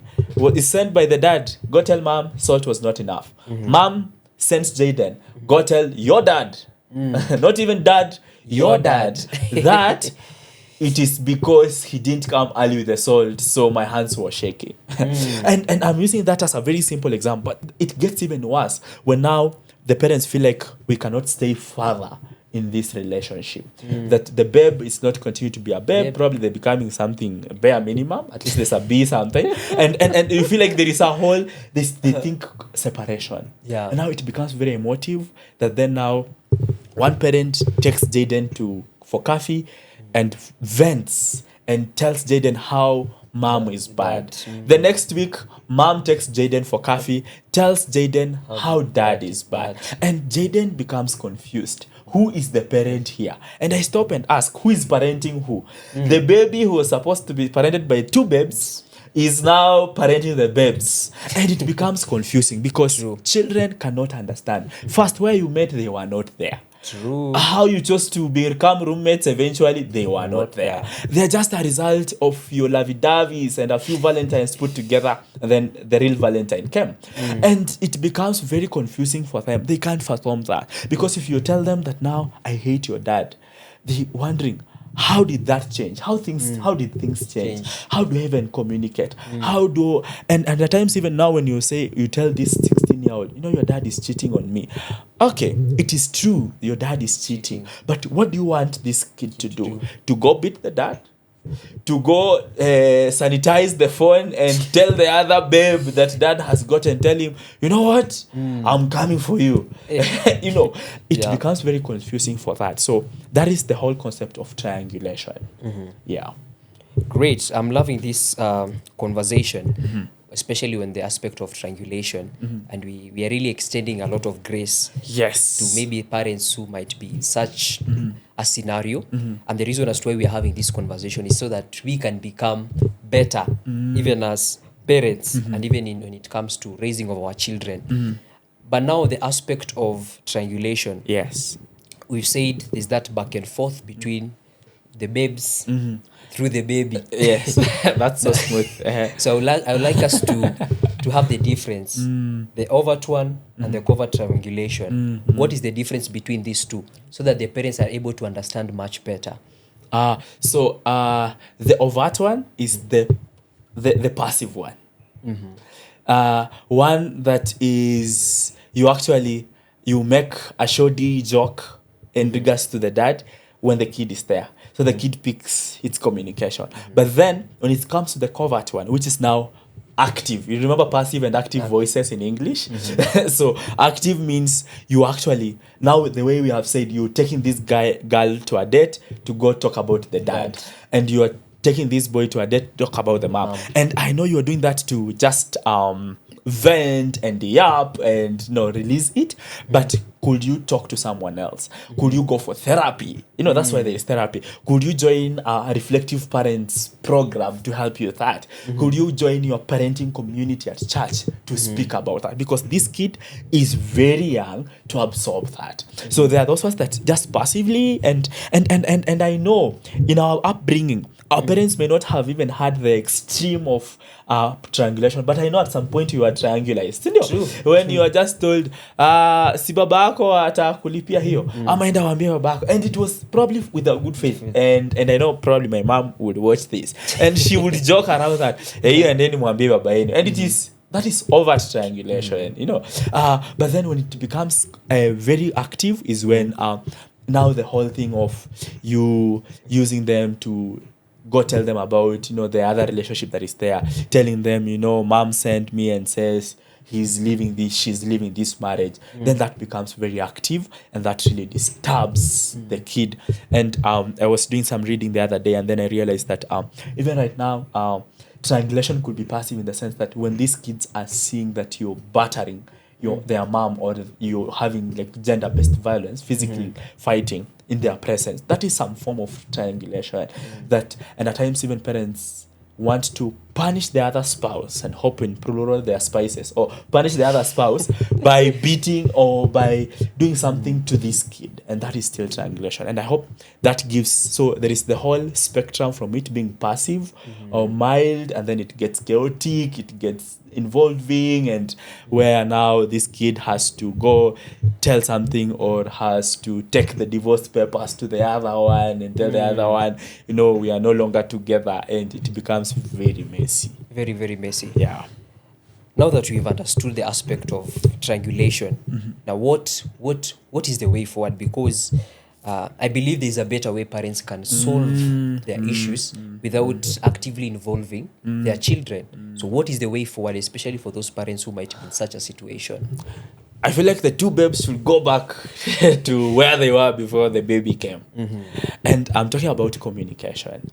is sent by the dad, go tell mom salt was not enough. Mom sends Jaden, go tell your dad, not even dad, your dad, that it is because he didn't come early with the salt, so my hands were shaking. And I'm using that as a very simple example, but it gets even worse when now the parents feel like we cannot stay further in this relationship. That the babe is not continue to be a babe, probably they're becoming something bare minimum, at least there's a B something. and you feel like there is a whole, they think separation. Yeah. And now it becomes very emotive that then now one parent takes Jaden for coffee and vents and tells Jaden how mom is bad. The next week, mom takes Jaden for coffee, tells Jaden how dad is bad. And Jaden becomes confused. Who is the parent here? And I stop and ask, who is parenting who? The baby who was supposed to be parented by two babes is now parenting the babes. And it becomes confusing because children cannot understand. First, where you met, they were not there. True. How you chose to become roommates eventually, they were not there. They're just a result of your lovey-doveys and a few Valentines put together, and then the real Valentine came. And it becomes very confusing for them. They can't fathom that. Because if you tell them that now, I hate your dad, they're wondering, how did that change? How did things change? How do I even communicate? And at times even now when you tell this 16-year-old, you know, your dad is cheating on me. Okay, it is true, your dad is cheating. But what do you want this kid to do? To go beat the dad? To go sanitize the phone and tell the other babe that dad has got and tell him, you know what, I'm coming for you. You know, it becomes very confusing for that. So that is the whole concept of triangulation. Yeah. Great. I'm loving this conversation, especially when the aspect of triangulation, and we are really extending a lot of grace to maybe parents who might be in such a scenario. And the reason as to why we are having this conversation is so that we can become better, even as parents, and even when it comes to raising of our children. But now the aspect of triangulation, we've said there's that back and forth between the babes through the baby. Yes, that's so smooth. So I would like us to have the difference, the overt one and the covert triangulation. What is the difference between these two, so that the parents are able to understand much better? So the overt one is the passive one. One that is you make a shoddy joke in regards to the dad when the kid is there. So the kid picks its communication. But then when it comes to the covert one, which is now active, you remember passive and active voices in English? So active means you actually, now the way we have said, you're taking this girl to a date to go talk about the dad. And you are taking this boy to a date to talk about the mom. And I know you're doing that to just vent and yap and release it. But could you talk to someone else? Could you go for therapy? That's why there is therapy. Could you join a reflective parents program to help you with that? Could you join your parenting community at church to speak about that? Because this kid is very young to absorb that. So there are those ones that just passively and I know in our upbringing, our parents may not have even had the extreme of triangulation, but I know at some point you are triangularized. When you are just told, si baba yako atakulipia hiyo, ama enda waambie baba yako. And it was probably with a good faith. And I know probably my mom would watch this. And she would joke around that. And then mwambie baba yenu. And that is overt triangulation, but then when it becomes very active is when now the whole thing of you using them to go tell them about the other relationship that is there, telling them mom sent me and says she's leaving this marriage, then that becomes very active and that really disturbs the kid. And I was doing some reading the other day and then I realized that even right now triangulation could be passive in the sense that when these kids are seeing that you're battering their mom or you're having like gender-based violence, physically fighting in their presence, that is some form of triangulation. And at times even parents want to punish the other spouse and hope in plural their spices, or punish the other spouse by beating or by doing something to this kid, and that is still triangulation. And I hope that gives, so there is the whole spectrum from it being passive or mild, and then it gets chaotic, it gets involving, and where now this kid has to go tell something or has to take the divorce papers to the other one and tell the other one, we are no longer together, and it becomes very messy. Very, very messy. Yeah. Now that we've understood the aspect of triangulation, now what is the way forward? Because I believe there's a better way parents can solve their issues without actively involving their children. So what is the way forward, especially for those parents who might be in such a situation? I feel like the two babes should go back to where they were before the baby came. And I'm talking about communication.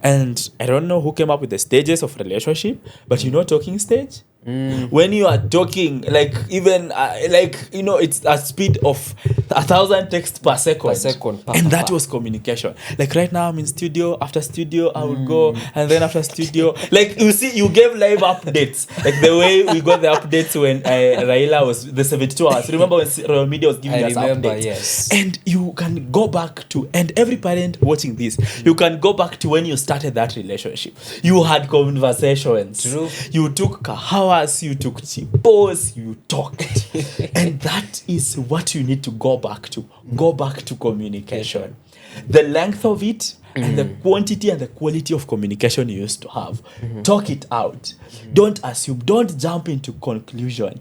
And I don't know who came up with the stages of relationship, but talking stage? When you are talking, like even it's a speed of 1,000 texts per second. And that was communication. Like right now I'm in studio. After studio I would go, and then after studio, like you see, you gave live updates, like the way we got the updates when Raila was the 72 hours. Remember when Royal Media was giving us updates? Yes. And you can go back to, and every parent watching this, you can go back to when you started that relationship. You had conversations. True. You took kahawas, you took chipos, you talked. And that is what you need to go back to. Go back to communication. The length of it and the quantity and the quality of communication you used to have. Talk it out. Don't assume. Don't jump into conclusion.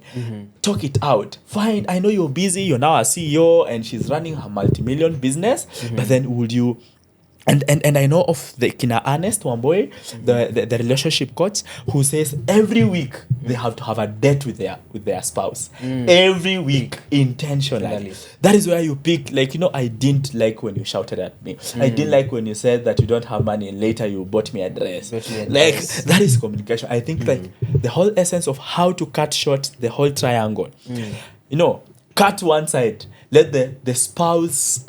Talk it out. Fine, I know you're busy. You're now a CEO and she's running her multi-million business. But then would you... And I know of the Kina Ernest Wamboy, the relationship coach, who says every week they have to have a date with their spouse. Every week, intentionally. That is where you pick, I didn't like when you shouted at me. I didn't like when you said that you don't have money and later you bought me a dress. That is communication. I think the whole essence of how to cut short the whole triangle. Cut one side. Let the spouse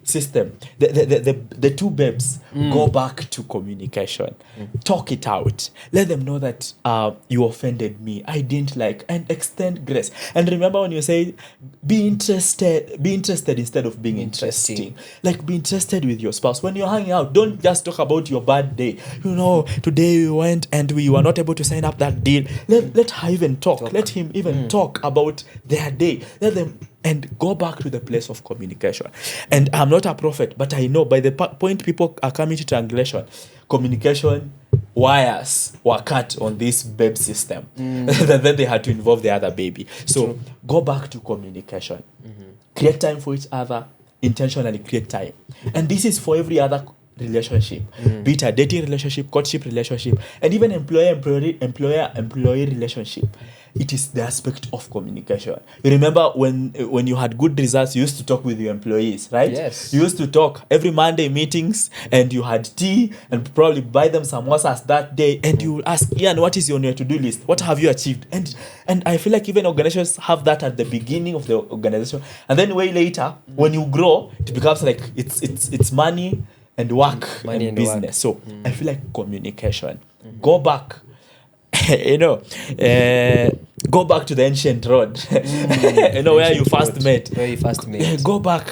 system, the two babes go back to communication. Talk it out. Let them know that you offended me. I didn't like, and extend grace. And remember when you say be interested instead of being interesting. Like be interested with your spouse. When you're hanging out, don't just talk about your bad day. Today we went and we were not able to sign up that deal. Let her even talk. Let him even talk about their day. Let them, and go back to the place of communication. And I'm not a prophet, but I know by the point people are coming to triangulation, communication wires were cut on this babe system. Then they had to involve the other baby. So go back to communication. Create time for each other. Intentionally create time. And this is for every other relationship, be it a dating relationship, courtship relationship, and even employer-employee relationship. it is the aspect of communication. You remember when you had good results, you used to talk with your employees, right? Yes. You used to talk every Monday meetings, and you had tea, and probably buy them samosas that day, and you ask, Ian, what is on your to-do list? What have you achieved? And I feel like even organizations have that at the beginning of the organization, and then way later, when you grow, it becomes like it's money and work Money and and work. business. So I feel like communication. Go back. you know, go back to the ancient road. Where you first met. Where you first met. Go back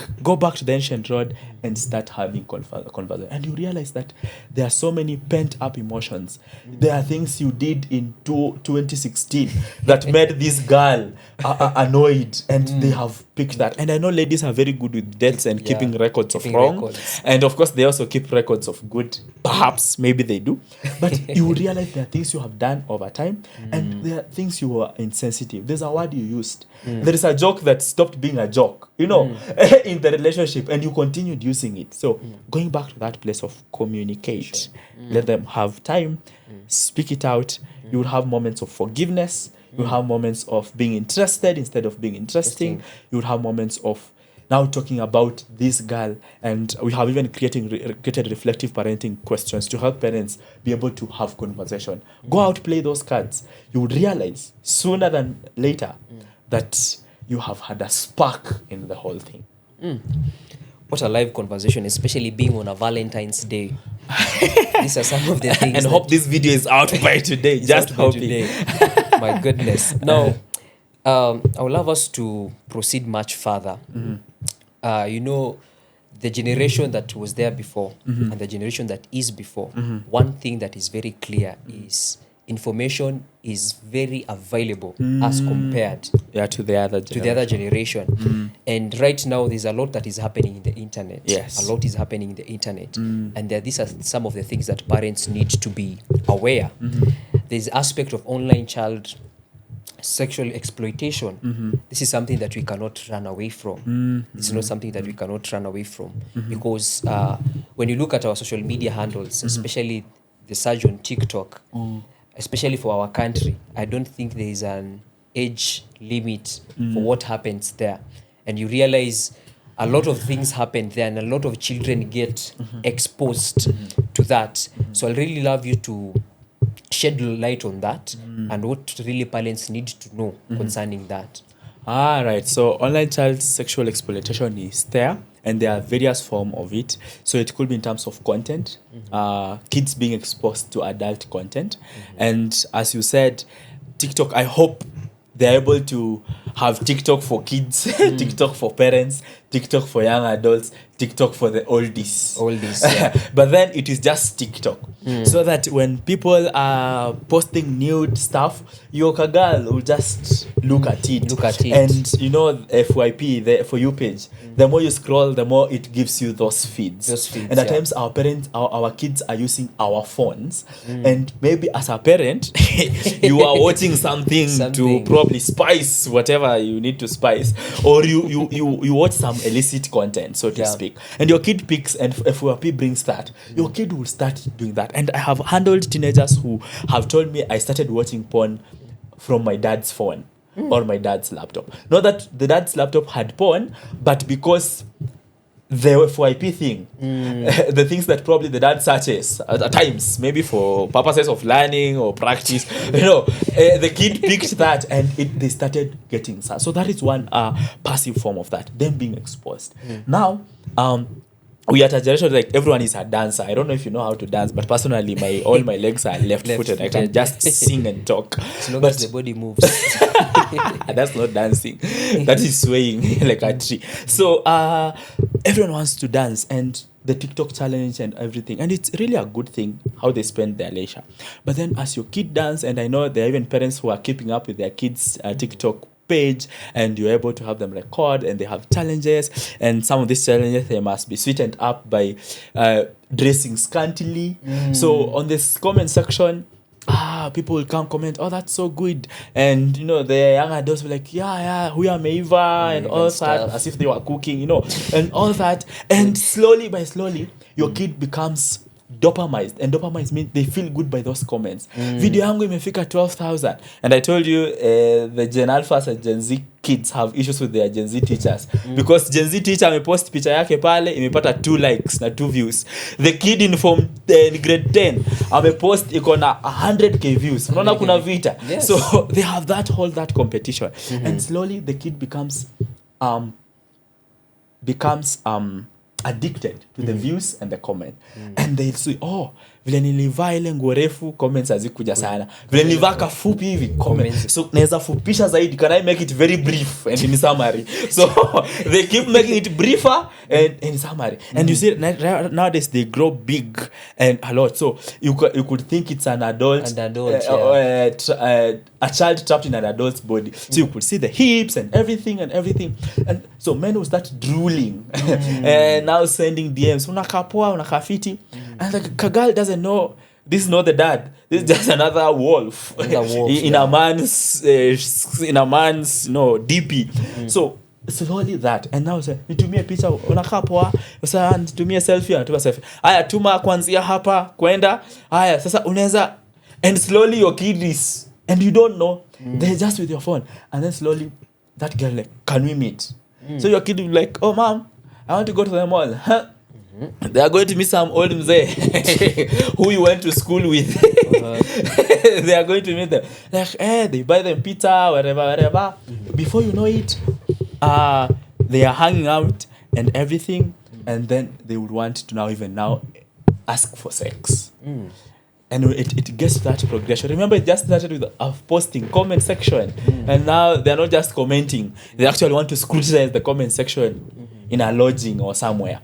to the ancient road and start having conversation. And you realize that there are so many pent up emotions. There are things you did in 2016 that made this girl annoyed, and they have picked that. And I know ladies are very good with dates and keeping records of wrong. Records. And of course, they also keep records of good. Perhaps, maybe they do. But you realize there are things you have done over time, and there are things you were insensitive. There's a word you used. There is a joke that stopped being a joke, in the relationship, and you continued using it. So going back to that place of communicate, let them have time, speak it out. You will have moments of forgiveness. You will have moments of being interested instead of being interesting. You will have moments of now talking about this girl, and we have even created reflective parenting questions to help parents be able to have conversation. Go out, play those cards. You would realize sooner than later that you have had a spark in the whole thing. What a live conversation, especially being on a Valentine's Day. These are some of the things. And hope this video is out by today. Just hoping. Today. My goodness. Now, I would love us to proceed much further. The generation that was there before and the generation that is before, one thing that is very clear is information is very available as compared to the other generation. And right now, there's a lot that is happening in the internet. Yes. A lot is happening in the internet. And these are some of the things that parents need to be aware. There's aspect of online child sexual exploitation. This is something that we cannot run away from. It's not something that we cannot run away from. Because when you look at our social media handles, especially the surge on TikTok, especially for our country, I don't think there is an age limit for what happens there. And you realize a lot of things happen there, and a lot of children get exposed to that. So I'll really love you to shed light on that and what really parents need to know concerning that. Right. So online child sexual exploitation is there, and there are various forms of it. So it could be in terms of content, kids being exposed to adult content. And as you said, TikTok, I hope they're able to have TikTok for kids, TikTok for parents, TikTok for young adults, TikTok for the oldies. But then it is just TikTok. So that when people are posting nude stuff, your girl will just look at it. And FYP, the For You page, the more you scroll, the more it gives you those feeds. And at times our parents, our kids are using our phones. And maybe as a parent, you are watching something to probably spice whatever you need to spice. Or you watch some illicit content, so to speak. And your kid picks, and FYP brings that. Your kid will start doing that. And I have handled teenagers who have told me I started watching porn from my dad's phone or my dad's laptop. Not that the dad's laptop had porn, but because the FYP thing, the things that probably the dad searches at times, maybe for purposes of learning or practice, the kid picked that, and they started getting searched. So that is one passive form of that, them being exposed. Now, we are at a generation like everyone is a dancer. I don't know if you know how to dance, but personally, all my legs are left-footed. I can just sing and talk. As long as the body moves. That's not dancing. That is swaying like a tree. So everyone wants to dance, and the TikTok challenge and everything. And it's really a good thing how they spend their leisure. But then as your kid dance, and I know there are even parents who are keeping up with their kids' TikTok page, and you're able to have them record, and they have challenges, and some of these challenges they must be sweetened up by dressing scantily. So on this comment section, people will come comment, oh, that's so good, and the young adults were like, huyu ameiva, and all that, as if they were cooking, and all that. And slowly by slowly your kid becomes dopamized, and dopamized means they feel good by those comments. Video yangu imefika 12,000, and I told you the Gen Alphas and Gen Z kids have issues with their Gen Z teachers because Gen Z teacher amepost picha yake pale imepata 2 likes na 2 views. The kid in form in grade 10 amepost iko na 100k views. Unaona kuna vita. Yes. So they have that competition, and slowly the kid becomes addicted to the views and the comment, and they say, oh, vile nilivaa ile nguo refu, comments hazikuja sana, vile nilivaa kafupi hivi, comments. So naweza fupisha zaidi, can I make it very brief and in summary? So they keep making it briefer and in summary, and you see nowadays they grow big and a lot. So you could think it's an adult, a child trapped in an adult's body. So you could see the hips and everything, and so men will start drooling and now sending DMs, unakaa poa, unakaa fiti, and the girl doesn't know this is not the dad, this is just another wolf, in a man's DP. So slowly that, and now say nitumie picha, unakaa poa, sasa nitumie selfie, anatuma selfie, haya tuma kuanzia hapa kwenda, haya sasa unaweza, and slowly your kid is, and you don't know, they're just with your phone, and then slowly that girl like, can we meet? So your kid will be like, oh mom, I want to go to the mall. Huh? They are going to meet some old mzee who you went to school with. They are going to meet them. Like, they buy them pizza, whatever. Before you know it, they are hanging out and everything, and then they would want to now ask for sex. And it gets to that progression. Remember, it just started with a posting comment section, and now they're not just commenting. They actually want to scrutinize the comment section in a lodging or somewhere.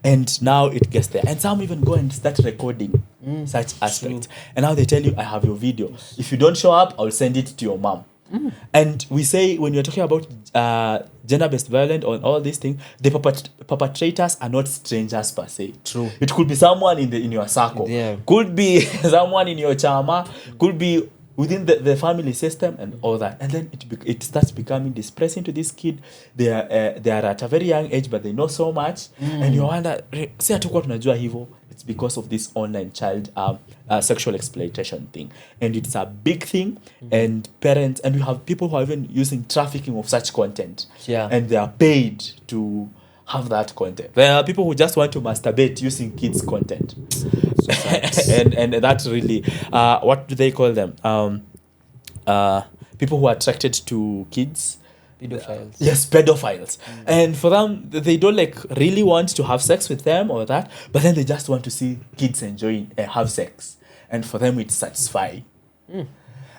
And now it gets there. And some even go and start recording such aspects. True. And now they tell you, I have your video. If you don't show up, I'll send it to your mom. And we say, when you're talking about gender-based violence or all these things, the perpetrators are not strangers per se. True. It could be someone in your circle. Yeah. Could be someone in your chama. Could be within the family system and all that. And then it starts becoming distressing to this kid. They are at a very young age, but they know so much. And you wonder, say hatukuwa tunajua hivyo. It's because of this online child sexual exploitation thing. And it's a big thing. And parents, and we have people who are even using trafficking of such content. Yeah. And they are paid to have that content. There are people who just want to masturbate using kids' content. and that's really, what do they call them? People who are attracted to kids. Pedophiles. Yes, pedophiles. And for them, they don't really want to have sex with them or that, but then they just want to see kids enjoying have sex. And for them, it's satisfying.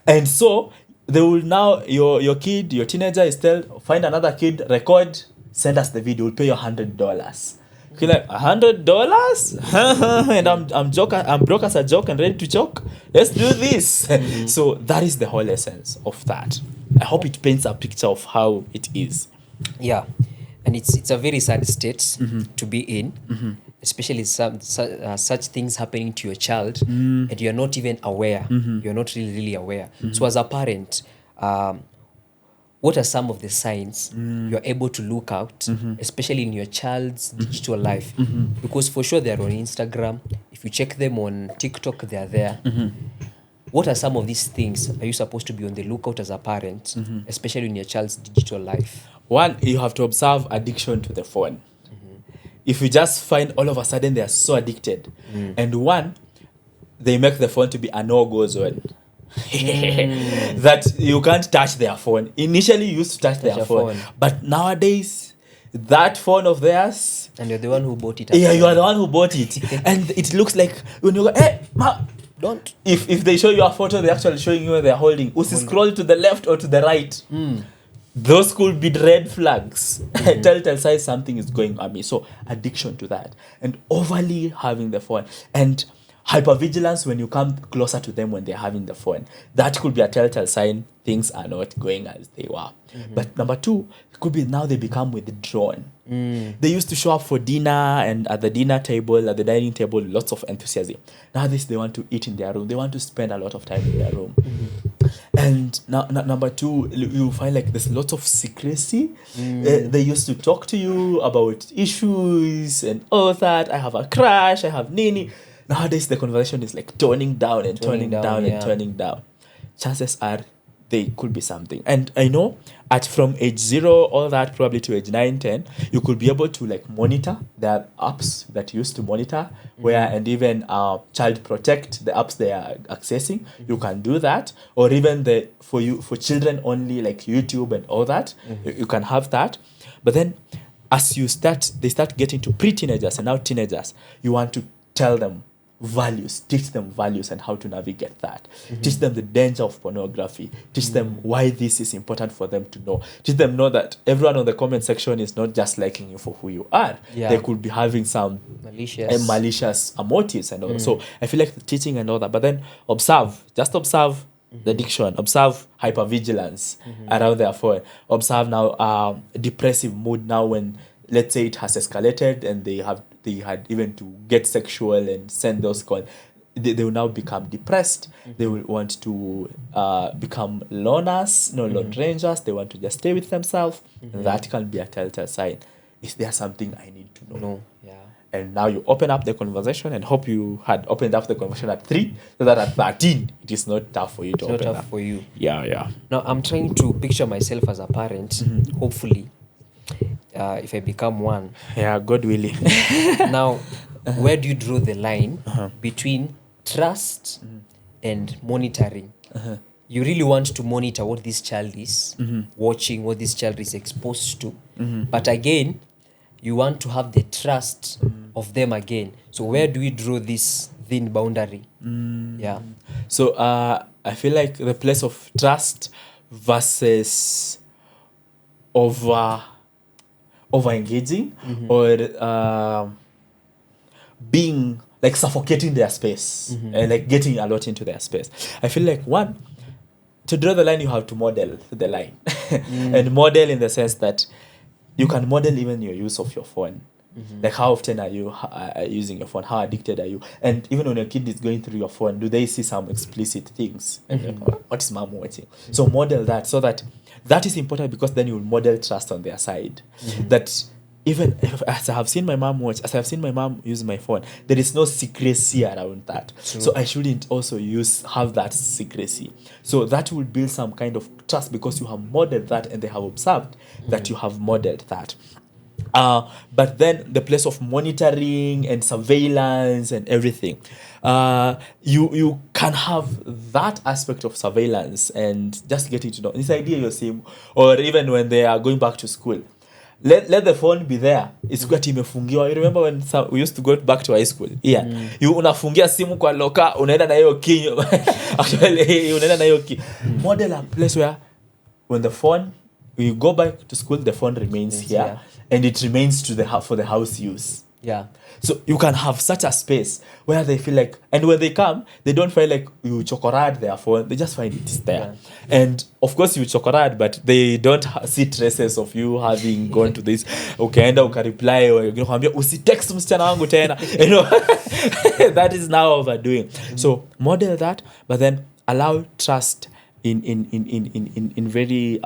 And so they will now, your kid, your teenager is find another kid, record, send us the video, we'll pay you $100. Okay, like $100? And I'm broke as a joke and ready to choke. Let's do this. So that is the whole essence of that. I hope it paints a picture of how it is. Yeah, and it's a very sad state to be in, especially such things happening to your child, and you're not even aware. You're not really aware. So as a parent, what are some of the signs you're able to look out, especially in your child's digital life? Because for sure they're on Instagram. If you check them on TikTok, they're there. What are some of these things are you supposed to be on the lookout as a parent, especially in your child's digital life? One, you have to observe addiction to the phone. If you just find all of a sudden they are so addicted, and one, they make the phone to be a no-go zone. That you can't touch their phone. Initially you used to touch their phone, but nowadays that phone of theirs, and you're the one who bought it. Yeah, you are the one who bought it. And it looks like when you go, hey, ma, don't. If they show you a photo, they're actually showing you where they're holding. Scroll to the left or to the right. Those could be red flags. Telltale signs something is going on me. So addiction to that, and overly having the phone, and hypervigilance when you come closer to them when they're having the phone. That could be a telltale sign things are not going as they were. But number two, it could be now they become withdrawn. They used to show up for dinner and at the dinner table, at the dining table, lots of enthusiasm. Now they want to eat in their room. They want to spend a lot of time in their room. And now, number two, you find there's lots of secrecy. They used to talk to you about issues and all that. I have a crush, I have nini. Nowadays, the conversation is like toning down and Toning toning down down, and yeah. toning down. Chances are they could be something. And I know at from age 0, all that probably to age 9, 10, you could be able to like monitor. There are apps that you use to monitor where, and even child protect the apps they are accessing. You can do that, or even the for children only like YouTube and all that. You can have that, but then as they start getting to pre-teenagers and now teenagers, you want to tell them values, teach them values and how to navigate that. Teach them the danger of pornography. Teach them why this is important for them to know. Teach them know that everyone on the comment section is not just liking you for who you are. Yeah. They could be having some malicious motives and all. So I feel like the teaching and all that. But then just observe the addiction, observe hypervigilance around their phone, observe now depressive mood now when, let's say, it has escalated and they had even to get sexual and send those calls. They will now become depressed. They will want to become loners, lone rangers. They want to just stay with themselves. That can be a telltale sign. Is there something I need to know? No, yeah. And now you open up the conversation, and hope you had opened up the conversation at 3, so that at 13 it is not tough for you to It's not open tough up. for you. Yeah. Now, I'm trying to picture myself as a parent, hopefully, if I become one. Yeah, God willing. Now, where do you draw the line between trust and monitoring? You really want to monitor what this child is watching, what this child is exposed to. But again, you want to have the trust of them again. So where do we draw this thin boundary? Yeah. So I feel like the place of trust versus over engaging or being like suffocating their space and like getting a lot into their space. I feel like one, to draw the line, you have to model the line. And model in the sense that you can model even your use of your phone. Like how often are you using your phone? How addicted are you? And even when your kid is going through your phone, do they see some explicit things? And you're like, what is mom watching? So model that, so that is important, because then you will model trust on their side. That even as I have seen my mom watch, as I have seen my mom use my phone, there is no secrecy around that. So I shouldn't also have that secrecy. So that will build some kind of trust, because you have modeled that and they have observed that you have modeled that. But then the place of monitoring and surveillance and everything, you can have that aspect of surveillance and just getting to know this idea you're saying, or even when they are going back to school. Let the phone be there. It's got imefungiwa. You remember when we used to go back to high school? Yeah. You unafungia simu kwa loka, unaenda na hiyo key. Actually, unaenda na hiyo key. Model a place where when the phone, you go back to school, the phone remains here. And it remains for the house use. Yeah. So you can have such a space where they feel like, and when they come, they don't feel like you chokorad their phone. They just find it is there. Yeah. And of course you chokorad, but they don't see traces of you having gone to this. Ukaenda ukareply, or usitext msichana wangu tena. That is now overdoing. So model that, but then allow trust in very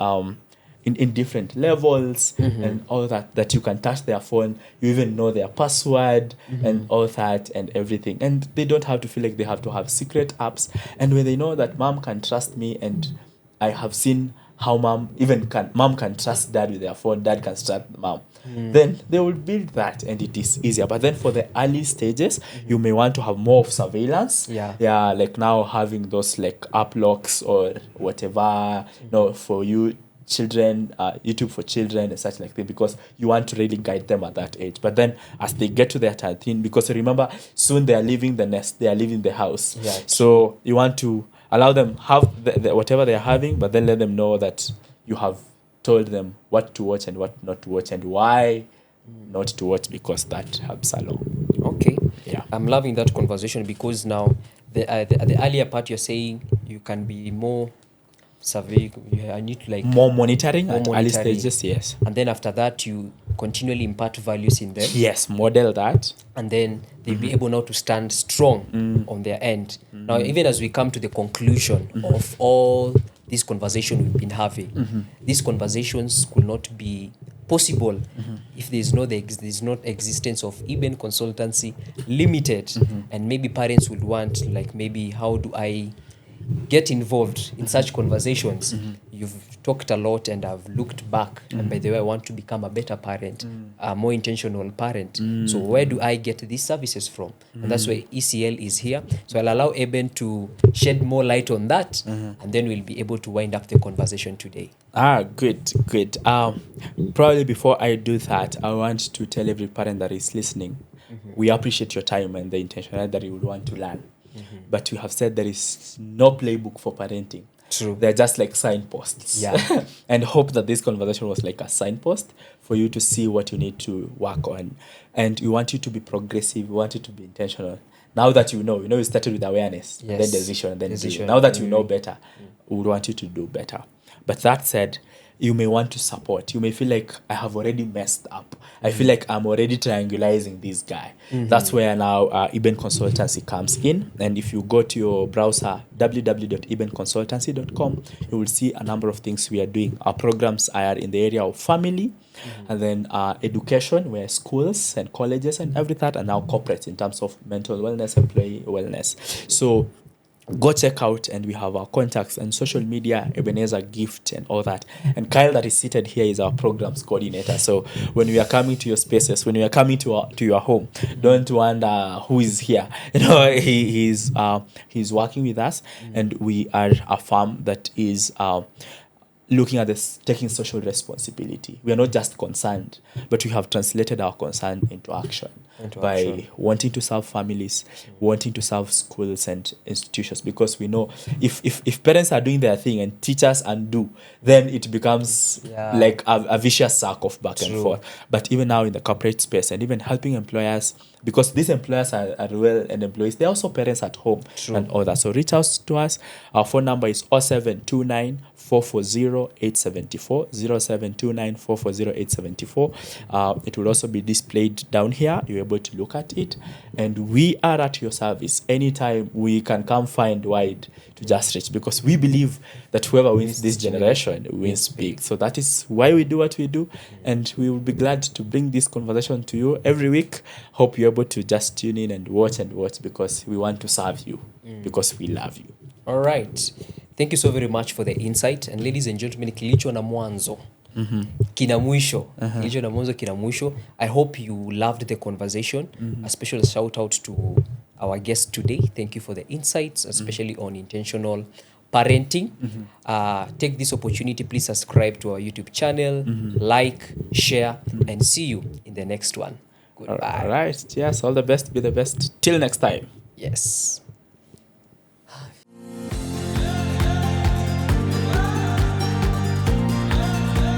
in different levels and all that you can touch their phone, you even know their password and all that and everything, and they don't have to feel like they have to have secret apps. And when they know that mom can trust me, and I have seen how mom can trust dad with their phone, dad can trust mom, then they will build that and it is easier. But then for the early stages, you may want to have more of surveillance. Like now having those like app locks or whatever, for you children, YouTube for children and such like that, because you want to really guide them at that age. But then as they get to their 13, because remember, soon they are leaving the nest, they are leaving the house. So you want to allow them have the whatever they are having, but then let them know that you have told them what to watch and what not to watch, and why not to watch, because that helps a lot. Okay. Yeah. I'm loving that conversation, because now the earlier part you're saying you can be more survey, I need to like more monitoring at early stages, yes. And then after that, you continually impart values in them. Yes, model that. And then they'll be able now to stand strong on their end. Now, even as we come to the conclusion of all this conversation we've been having, these conversations could not be possible if there's not existence of Eben Consultancy Limited, and maybe parents would want, like, maybe how do I get involved in such conversations. You've talked a lot, and I've looked back, and by the way, I want to become a better parent, a more intentional parent. So where do I get these services from? And that's where ECL is here. So I'll allow Eben to shed more light on that, and then we'll be able to wind up the conversation today. Good, good. Probably before I do that, I want to tell every parent that is listening, we appreciate your time and the intention that you would want to learn. But you have said there is no playbook for parenting. True. They're just like signposts. Yeah. And hope that this conversation was like a signpost for you to see what you need to work on. And we want you to be progressive. We want you to be intentional. Now that you know, we started with awareness, Yes. then decision, and then Decision. doing. Now that you know better, we would want you to do better. But that said, you may want to support. You may feel like I have already messed up. I feel like I'm already triangulating this guy. That's where now Eben Consultancy comes in. And if you go to your browser, www.ebenconsultancy.com, you will see a number of things we are doing. Our programs are in the area of family, and then education, where schools and colleges and everything, and now corporate in terms of mental wellness, employee wellness. So go check out, and we have our contacts and social media, Ebenezer Gift and all that. And Kyle that is seated here is our programs coordinator. So when we are coming to your spaces, when we are coming to your home, don't wonder who is here. He's working with us, and we are a firm that is looking at this, taking social responsibility. We are not just concerned, but we have translated our concern into action by wanting to serve families, wanting to serve schools and institutions, because we know if parents are doing their thing and teachers undo, then it becomes like a vicious circle of back and forth. But even now in the corporate space, and even helping employers, because these employers are well and employees, they're also parents at home and all that. So reach out to us. Our phone number is 0729 440 874, 0729 440 874. It will also be displayed down here. You're able to look at it, and we are at your service anytime. We can come find wide to just reach, because we believe that whoever wins this generation wins big. So that is why we do what we do, and we will be glad to bring this conversation to you every week. Hope you're able to just tune in and watch, because we want to serve you, because we love you. All right. Thank you so very much for the insight. And ladies and gentlemen, kilicho na mwanzo kina mwisho. Kilicho na mwanzo kina mwisho. I hope you loved the conversation. A special shout out to our guest today. Thank you for the insights, especially on intentional parenting. Take this opportunity, please subscribe to our YouTube channel, like, share, and see you in the next one. Goodbye. All right. Yes, all the best. Be the best. Till next time. Yes.